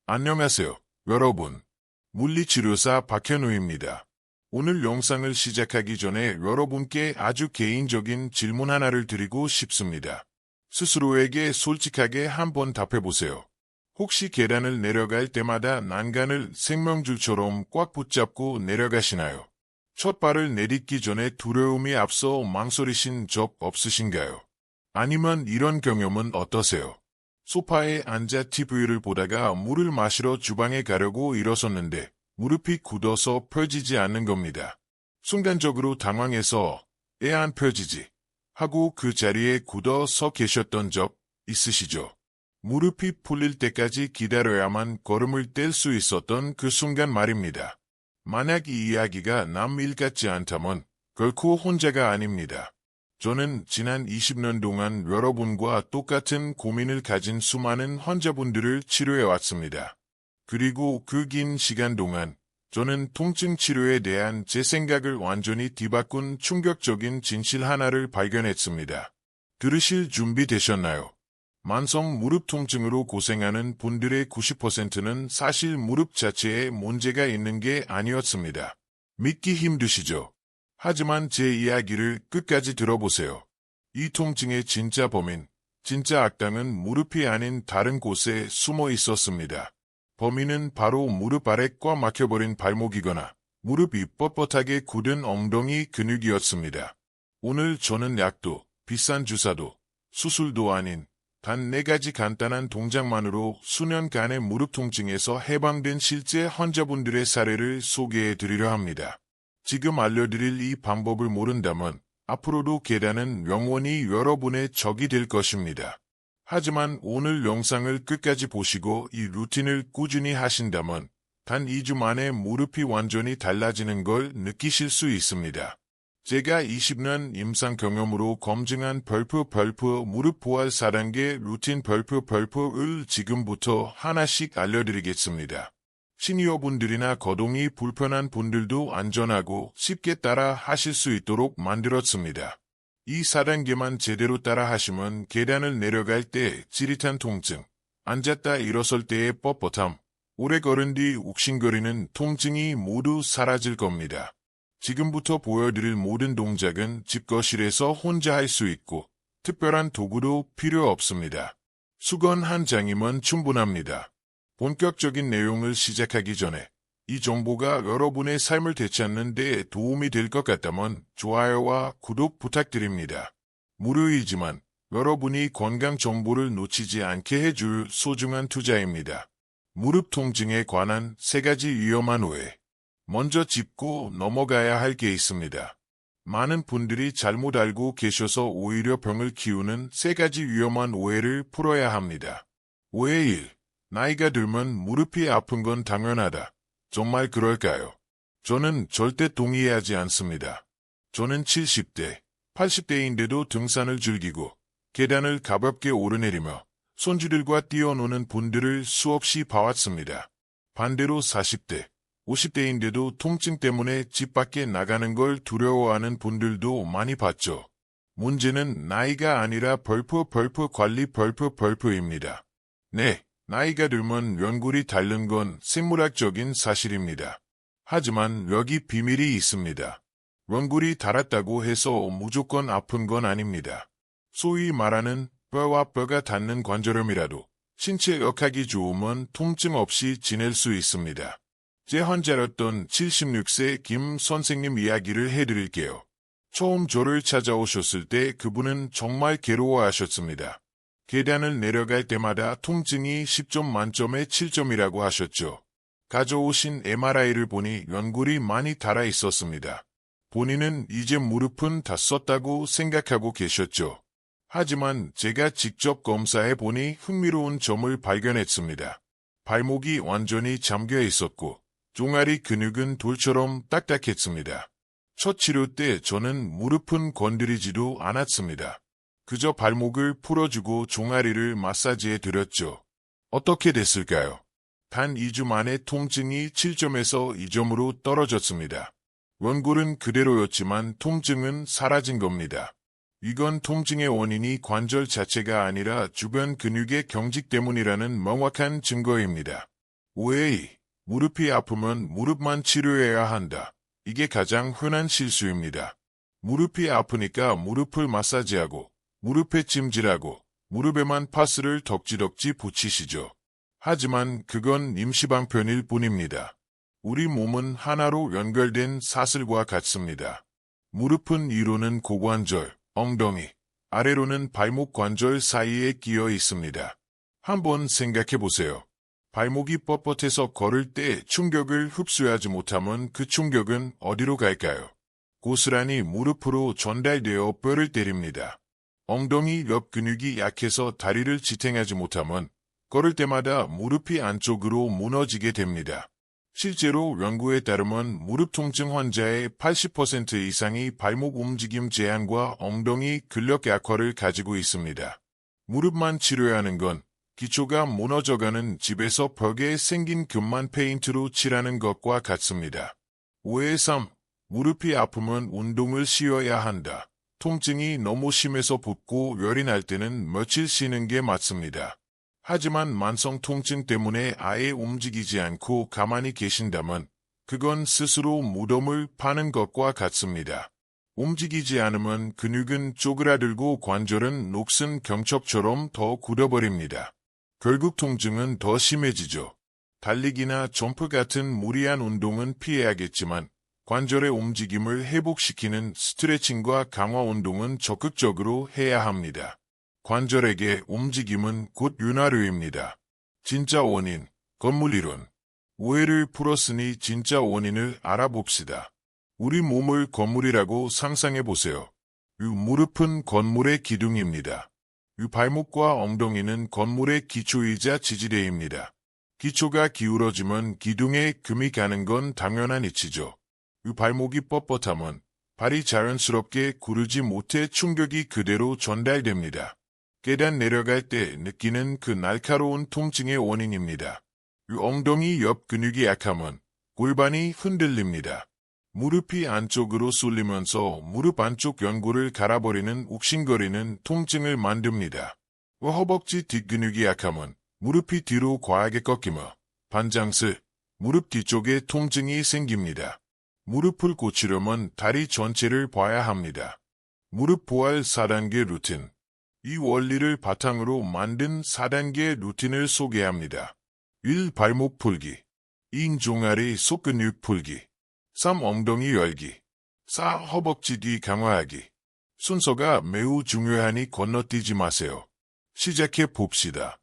안녕하세요, 여러분. 물리치료사 박현우입니다. 오늘 영상을 시작하기 전에 여러분께 아주 개인적인 질문 하나를 드리고 싶습니다. 스스로에게 솔직하게 한번 답해보세요. 혹시 계단을 내려갈 때마다 난간을 생명줄처럼 꽉 붙잡고 내려가시나요? 첫 발을 내딛기 전에 두려움이 앞서 망설이신 적 없으신가요? 아니면 이런 경험은 어떠세요? 소파에 앉아 TV를 보다가 물을 마시러 주방에 가려고 일어섰는데 무릎이 굳어서 펴지지 않는 겁니다. 순간적으로 당황해서 애 안 펴지지 하고 그 자리에 굳어 서 계셨던 적 있으시죠? 무릎이 풀릴 때까지 기다려야만 걸음을 뗄 수 있었던 그 순간 말입니다. 만약 이 이야기가 남 일 같지 않다면 결코 혼자가 아닙니다. 저는 지난 20년 동안 여러분과 똑같은 고민을 가진 수많은 환자분들을 치료해왔습니다. 그리고 그 긴 시간 동안 저는 통증 치료에 대한 제 생각을 완전히 뒤바꾼 충격적인 진실 하나를 발견했습니다. 들으실 준비 되셨나요? 만성 무릎 통증으로 고생하는 분들의 90%는 사실 무릎 자체에 문제가 있는 게 아니었습니다. 믿기 힘드시죠? 하지만 제 이야기를 끝까지 들어보세요. 이 통증의 진짜 범인, 진짜 악당은 무릎이 아닌 다른 곳에 숨어 있었습니다. 범인은 바로 무릎 아래 꽉 막혀버린 발목이거나 무릎이 뻣뻣하게 굳은 엉덩이 근육이었습니다. 오늘 저는 약도, 비싼 주사도, 수술도 아닌 단 4가지 간단한 동작만으로 수년간의 무릎 통증에서 해방된 실제 환자분들의 사례를 소개해 드리려 합니다. 지금 알려드릴 이 방법을 모른다면 앞으로도 계단은 영원히 여러분의 적이 될 것입니다. 하지만 오늘 영상을 끝까지 보시고 이 루틴을 꾸준히 하신다면 단 2주 만에 무릎이 완전히 달라지는 걸 느끼실 수 있습니다. 제가 20년 임상 경험으로 검증한 벌프 무릎 보활 4단계 루틴 벌프을 지금부터 하나씩 알려드리겠습니다. 시니어분들이나 거동이 불편한 분들도 안전하고 쉽게 따라 하실 수 있도록 만들었습니다. 이 4단계만 제대로 따라 하시면 계단을 내려갈 때 찌릿한 통증, 앉았다 일어설 때의 뻣뻣함, 오래 걸은 뒤 욱신거리는 통증이 모두 사라질 겁니다. 지금부터 보여드릴 모든 동작은 집 거실에서 혼자 할 수 있고 특별한 도구도 필요 없습니다. 수건 한 장이면 충분합니다. 본격적인 내용을 시작하기 전에 이 정보가 여러분의 삶을 되찾는 데 도움이 될 것 같다면 좋아요와 구독 부탁드립니다. 무료이지만 여러분이 건강 정보를 놓치지 않게 해줄 소중한 투자입니다. 무릎 통증에 관한 3가지 위험한 오해. 먼저 짚고 넘어가야 할 게 있습니다. 많은 분들이 잘못 알고 계셔서 오히려 병을 키우는 3가지 위험한 오해를 풀어야 합니다. 오해 1. 나이가 들면 무릎이 아픈 건 당연하다. 정말 그럴까요? 저는 절대 동의하지 않습니다. 저는 70대, 80대인데도 등산을 즐기고 계단을 가볍게 오르내리며 손주들과 뛰어노는 분들을 수없이 봐왔습니다. 반대로 40대, 50대인데도 통증 때문에 집 밖에 나가는 걸 두려워하는 분들도 많이 봤죠. 문제는 나이가 아니라 벌프 관리 벌프입니다. 네. 나이가 들면 연골이 닳는 건 생물학적인 사실입니다. 하지만 여기 비밀이 있습니다. 연골이 닳았다고 해서 무조건 아픈 건 아닙니다. 소위 말하는 뼈와 뼈가 닿는 관절염이라도 신체 역학이 좋으면 통증 없이 지낼 수 있습니다. 제 환자였던 76세 김 선생님 이야기를 해드릴게요. 처음 저를 찾아오셨을 때 그분은 정말 괴로워하셨습니다. 계단을 내려갈 때마다 통증이 10점 만점에 7점이라고 하셨죠. 가져오신 MRI를 보니 연골이 많이 닳아 있었습니다. 본인은 이제 무릎은 다 썼다고 생각하고 계셨죠. 하지만 제가 직접 검사해 보니 흥미로운 점을 발견했습니다. 발목이 완전히 잠겨 있었고 종아리 근육은 돌처럼 딱딱했습니다. 첫 치료 때 저는 무릎은 건드리지도 않았습니다. 그저 발목을 풀어주고 종아리를 마사지해 드렸죠. 어떻게 됐을까요? 단 2주 만에 통증이 7점에서 2점으로 떨어졌습니다. 연골은 그대로였지만 통증은 사라진 겁니다. 이건 통증의 원인이 관절 자체가 아니라 주변 근육의 경직 때문이라는 명확한 증거입니다. 오해이, 무릎이 아프면 무릎만 치료해야 한다. 이게 가장 흔한 실수입니다. 무릎이 아프니까 무릎을 마사지하고 무릎에 찜질하고 무릎에만 파스를 덕지덕지 붙이시죠. 하지만 그건 임시방편일 뿐입니다. 우리 몸은 하나로 연결된 사슬과 같습니다. 무릎은 위로는 고관절, 엉덩이, 아래로는 발목 관절 사이에 끼어 있습니다. 한번 생각해 보세요. 발목이 뻣뻣해서 걸을 때 충격을 흡수하지 못하면 그 충격은 어디로 갈까요? 고스란히 무릎으로 전달되어 뼈를 때립니다. 엉덩이 옆 근육이 약해서 다리를 지탱하지 못하면 걸을 때마다 무릎이 안쪽으로 무너지게 됩니다. 실제로 연구에 따르면 무릎 통증 환자의 80% 이상이 발목 움직임 제한과 엉덩이 근력 약화를 가지고 있습니다. 무릎만 치료하는 건 기초가 무너져가는 집에서 벽에 생긴 금만 페인트로 칠하는 것과 같습니다. 5의 3. 무릎이 아프면 운동을 쉬어야 한다. 통증이 너무 심해서 붓고 열이 날 때는 며칠 쉬는 게 맞습니다. 하지만 만성 통증 때문에 아예 움직이지 않고 가만히 계신다면 그건 스스로 무덤을 파는 것과 같습니다. 움직이지 않으면 근육은 쪼그라들고 관절은 녹슨 경첩처럼 더 굳어버립니다. 결국 통증은 더 심해지죠. 달리기나 점프 같은 무리한 운동은 피해야겠지만 관절의 움직임을 회복시키는 스트레칭과 강화 운동은 적극적으로 해야 합니다. 관절에게 움직임은 곧 윤활유입니다. 진짜 원인, 건물 이론. 오해를 풀었으니 진짜 원인을 알아봅시다. 우리 몸을 건물이라고 상상해보세요. 이 무릎은 건물의 기둥입니다. 이 발목과 엉덩이는 건물의 기초이자 지지대입니다. 기초가 기울어지면 기둥에 금이 가는 건 당연한 이치죠. 이 발목이 뻣뻣하면 발이 자연스럽게 구르지 못해 충격이 그대로 전달됩니다. 계단 내려갈 때 느끼는 그 날카로운 통증의 원인입니다. 이 엉덩이 옆 근육이 약하면 골반이 흔들립니다. 무릎이 안쪽으로 쏠리면서 무릎 안쪽 연골을 갈아버리는 욱신거리는 통증을 만듭니다. 허벅지 뒷근육이 약하면 무릎이 뒤로 과하게 꺾이며 반장슬, 무릎 뒤쪽에 통증이 생깁니다. 무릎을 고치려면 다리 전체를 봐야 합니다. 무릎 보활 4단계 루틴. 이 원리를 바탕으로 만든 4단계 루틴을 소개합니다. 1. 발목 풀기. 2. 종아리 속근육 풀기. 3. 엉덩이 열기. 4. 허벅지 뒤 강화하기. 순서가 매우 중요하니 건너뛰지 마세요. 시작해 봅시다.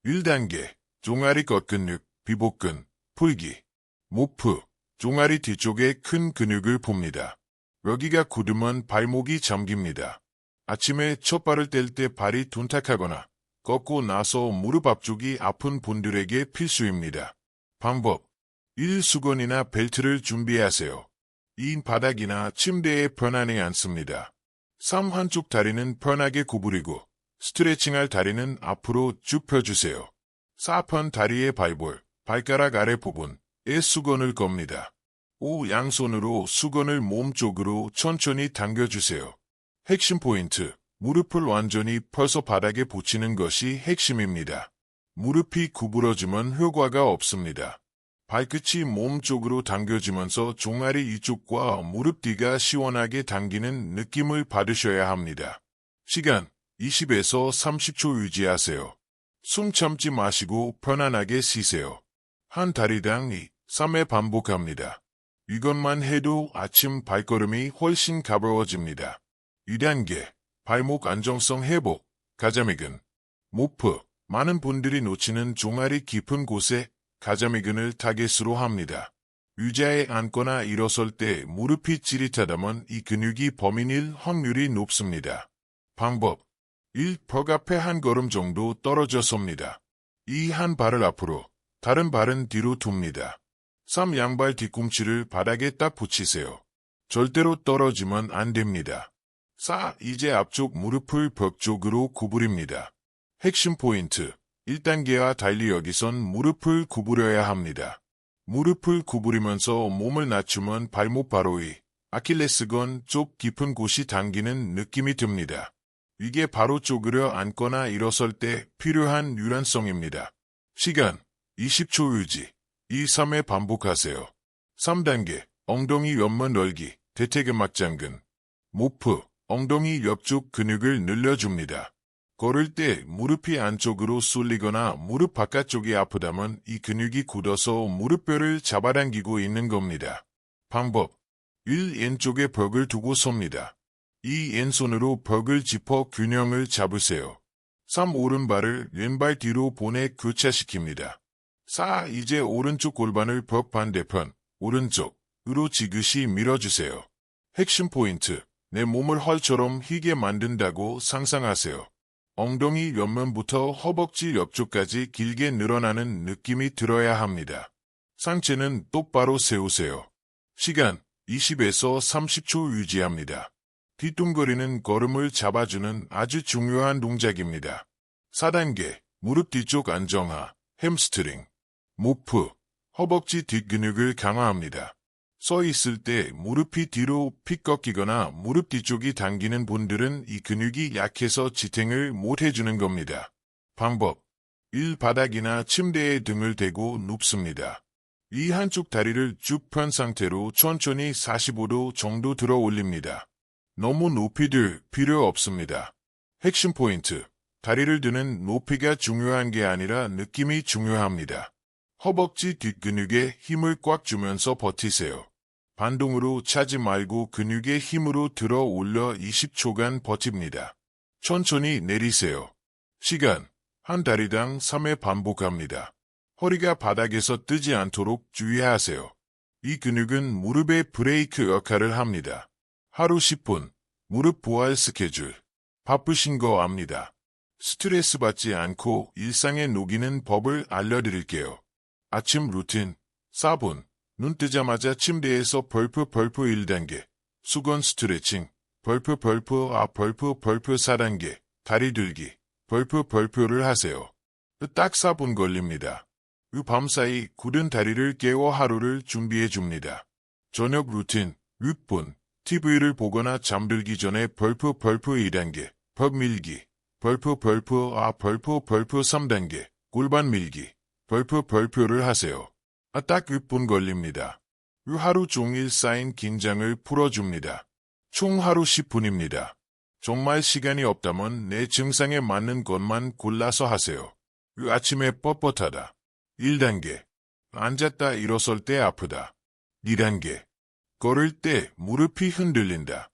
1단계. 종아리 겉근육, 비복근, 풀기. 모프. 종아리 뒤쪽에 큰 근육을 봅니다. 여기가 굳으면 발목이 잠깁니다. 아침에 첫 발을 뗄 때 발이 둔탁하거나 꺾고 나서 무릎 앞쪽이 아픈 분들에게 필수입니다. 방법. 1. 수건이나 벨트를 준비하세요. 2. 바닥이나 침대에 편안히 앉습니다. 3. 한쪽 다리는 편하게 구부리고 스트레칭할 다리는 앞으로 쭉 펴주세요. 4. 편 다리의 발볼, 발가락 아래 부분에 수건을 겁니다. 5. 양손으로 수건을 몸 쪽으로 천천히 당겨주세요. 핵심 포인트. 무릎을 완전히 펴서 바닥에 붙이는 것이 핵심입니다. 무릎이 구부러지면 효과가 없습니다. 발끝이 몸 쪽으로 당겨지면서 종아리 이쪽과 무릎 뒤가 시원하게 당기는 느낌을 받으셔야 합니다. 시간 20에서 30초 유지하세요. 숨 참지 마시고 편안하게 쉬세요. 한 다리당 2, 3회 반복합니다. 이것만 해도 아침 발걸음이 훨씬 가벼워집니다. 2단계, 발목 안정성 회복, 가자미근, 모프. 많은 분들이 놓치는 종아리 깊은 곳에 가자미근을 타겟으로 합니다. 의자에 앉거나 일어설 때 무릎이 찌릿하다면 이 근육이 범인일 확률이 높습니다. 방법. 1. 벽 앞에 한 걸음 정도 떨어져 섭니다. 2. 한 발을 앞으로, 다른 발은 뒤로 둡니다. 3. 양발 뒤꿈치를 바닥에 딱 붙이세요. 절대로 떨어지면 안 됩니다. 4. 이제 앞쪽 무릎을 벽 쪽으로 구부립니다. 핵심 포인트. 1단계와 달리 여기선 무릎을 구부려야 합니다. 무릎을 구부리면서 몸을 낮추면 발목 바로 위, 아킬레스건 쪽 깊은 곳이 당기는 느낌이 듭니다. 이게 바로 쪼그려 앉거나 일어설 때 필요한 유연성입니다. 시간 20초 유지. 2, 3회 반복하세요. 3단계, 엉덩이 옆면 넓기, 대퇴근막장근. 모프, 엉덩이 옆쪽 근육을 늘려줍니다. 걸을 때 무릎이 안쪽으로 쏠리거나 무릎 바깥쪽이 아프다면 이 근육이 굳어서 무릎뼈를 잡아당기고 있는 겁니다. 방법 1. 왼쪽에 벽을 두고 섭니다. 2. 왼손으로 벽을 짚어 균형을 잡으세요. 3. 오른발을 왼발 뒤로 보내 교차시킵니다. 4. 이제 오른쪽 골반을 벽 반대편, 오른쪽으로 지그시 밀어주세요. 핵심 포인트, 내 몸을 활처럼 휘게 만든다고 상상하세요. 엉덩이 옆면부터 허벅지 옆쪽까지 길게 늘어나는 느낌이 들어야 합니다. 상체는 똑바로 세우세요. 시간 20에서 30초 유지합니다. 뒤뚱거리는 걸음을 잡아주는 아주 중요한 동작입니다. 4단계, 무릎 뒤쪽 안정화, 햄스트링. 모프, 허벅지 뒷근육을 강화합니다. 서 있을 때 무릎이 뒤로 픽 꺾이거나 무릎 뒤쪽이 당기는 분들은 이 근육이 약해서 지탱을 못 해주는 겁니다. 방법 1. 바닥이나 침대에 등을 대고 눕습니다. 이 한쪽 다리를 쭉 편 상태로 천천히 45도 정도 들어 올립니다. 너무 높이 들 필요 없습니다. 핵심 포인트, 다리를 드는 높이가 중요한 게 아니라 느낌이 중요합니다. 허벅지 뒷근육에 힘을 꽉 주면서 버티세요. 반동으로 차지 말고 근육의 힘으로 들어 올려 20초간 버팁니다. 천천히 내리세요. 시간, 한 다리당 3회 반복합니다. 허리가 바닥에서 뜨지 않도록 주의하세요. 이 근육은 무릎의 브레이크 역할을 합니다. 하루 10분, 무릎 부활 스케줄. 바쁘신 거 압니다. 스트레스 받지 않고 일상에 녹이는 법을 알려드릴게요. 아침 루틴, 4분. 눈 뜨자마자 침대에서 벌프 1단계, 수건 스트레칭, 벌프 4단계, 다리 들기, 벌프를 하세요. 딱 4분 걸립니다. 밤사이 굳은 다리를 깨워 하루를 준비해 줍니다. 저녁 루틴, 6분, TV를 보거나 잠들기 전에 벌프 2단계, 벽 밀기, 벌프 3단계, 골반 밀기, 벌프를 하세요. 딱 6분 걸립니다. 하루 종일 쌓인 긴장을 풀어줍니다. 총 하루 10분입니다. 정말 시간이 없다면 내 증상에 맞는 것만 골라서 하세요. 아침에 뻣뻣하다. 1단계. 앉았다 일어설 때 아프다. 2단계. 걸을 때 무릎이 흔들린다.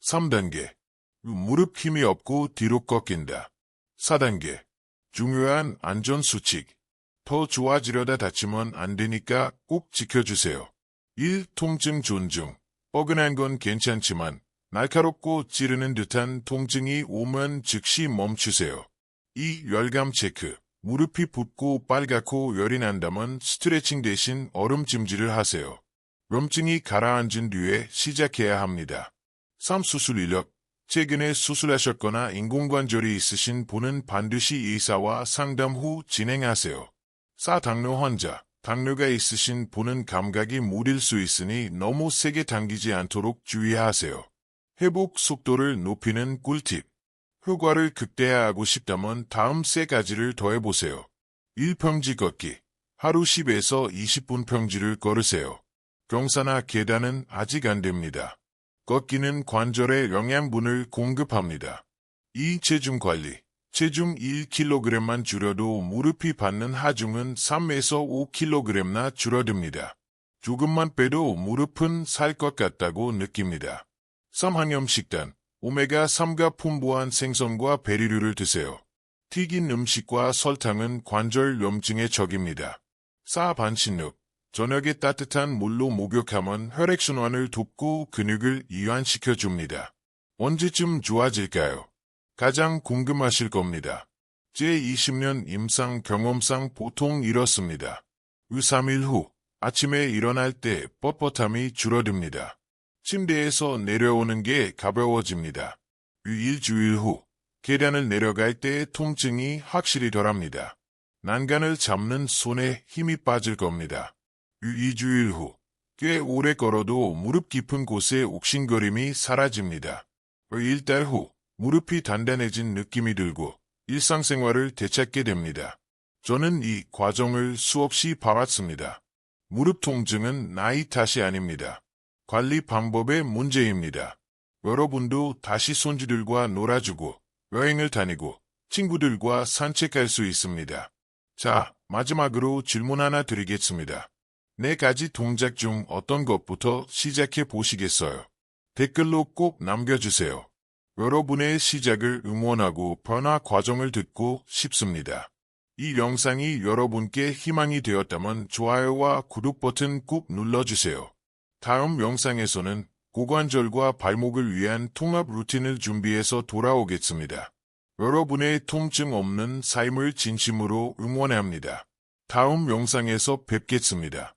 3단계. 무릎 힘이 없고 뒤로 꺾인다. 4단계. 중요한 안전수칙. 더 좋아지려다 다치면 안 되니까 꼭 지켜주세요. 1. 통증 존중. 뻐근한 건 괜찮지만 날카롭고 찌르는 듯한 통증이 오면 즉시 멈추세요. 2. 열감 체크. 무릎이 붓고 빨갛고 열이 난다면 스트레칭 대신 얼음 찜질을 하세요. 염증이 가라앉은 뒤에 시작해야 합니다. 3. 수술 이력. 최근에 수술하셨거나 인공관절이 있으신 분은 반드시 의사와 상담 후 진행하세요. 4. 당뇨 환자. 당뇨가 있으신 분은 감각이 무딜 수 있으니 너무 세게 당기지 않도록 주의하세요. 회복 속도를 높이는 꿀팁. 효과를 극대화하고 싶다면 다음 3가지를 더해보세요. 1. 평지 걷기. 하루 10에서 20분 평지를 걸으세요. 경사나 계단은 아직 안 됩니다. 걷기는 관절에 영양분을 공급합니다. 2. 체중 관리. 체중 1kg만 줄여도 무릎이 받는 하중은 3에서 5kg나 줄어듭니다. 조금만 빼도 무릎은 살 것 같다고 느낍니다. 3. 항염식단. 오메가3가 풍부한 생선과 베리류를 드세요. 튀긴 음식과 설탕은 관절 염증의 적입니다. 4. 반신욕. 저녁에 따뜻한 물로 목욕하면 혈액순환을 돕고 근육을 이완시켜줍니다. 언제쯤 좋아질까요? 가장 궁금하실 겁니다. 제 20년 임상 경험상 보통 이렇습니다. 3일 후 아침에 일어날 때 뻣뻣함이 줄어듭니다. 침대에서 내려오는 게 가벼워집니다. 일주일 후 계단을 내려갈 때 통증이 확실히 덜합니다. 난간을 잡는 손에 힘이 빠질 겁니다. 2주일 후 꽤 오래 걸어도 무릎 깊은 곳의 옥신거림이 사라집니다. 1달 후 무릎이 단단해진 느낌이 들고 일상생활을 되찾게 됩니다. 저는 이 과정을 수없이 봐왔습니다. 무릎 통증은 나이 탓이 아닙니다. 관리 방법의 문제입니다. 여러분도 다시 손주들과 놀아주고 여행을 다니고 친구들과 산책할 수 있습니다. 자, 마지막으로 질문 하나 드리겠습니다. 4가지 동작 중 어떤 것부터 시작해 보시겠어요? 댓글로 꼭 남겨주세요. 여러분의 시작을 응원하고 변화 과정을 듣고 싶습니다. 이 영상이 여러분께 희망이 되었다면 좋아요와 구독 버튼 꾹 눌러주세요. 다음 영상에서는 고관절과 발목을 위한 통합 루틴을 준비해서 돌아오겠습니다. 여러분의 통증 없는 삶을 진심으로 응원합니다. 다음 영상에서 뵙겠습니다.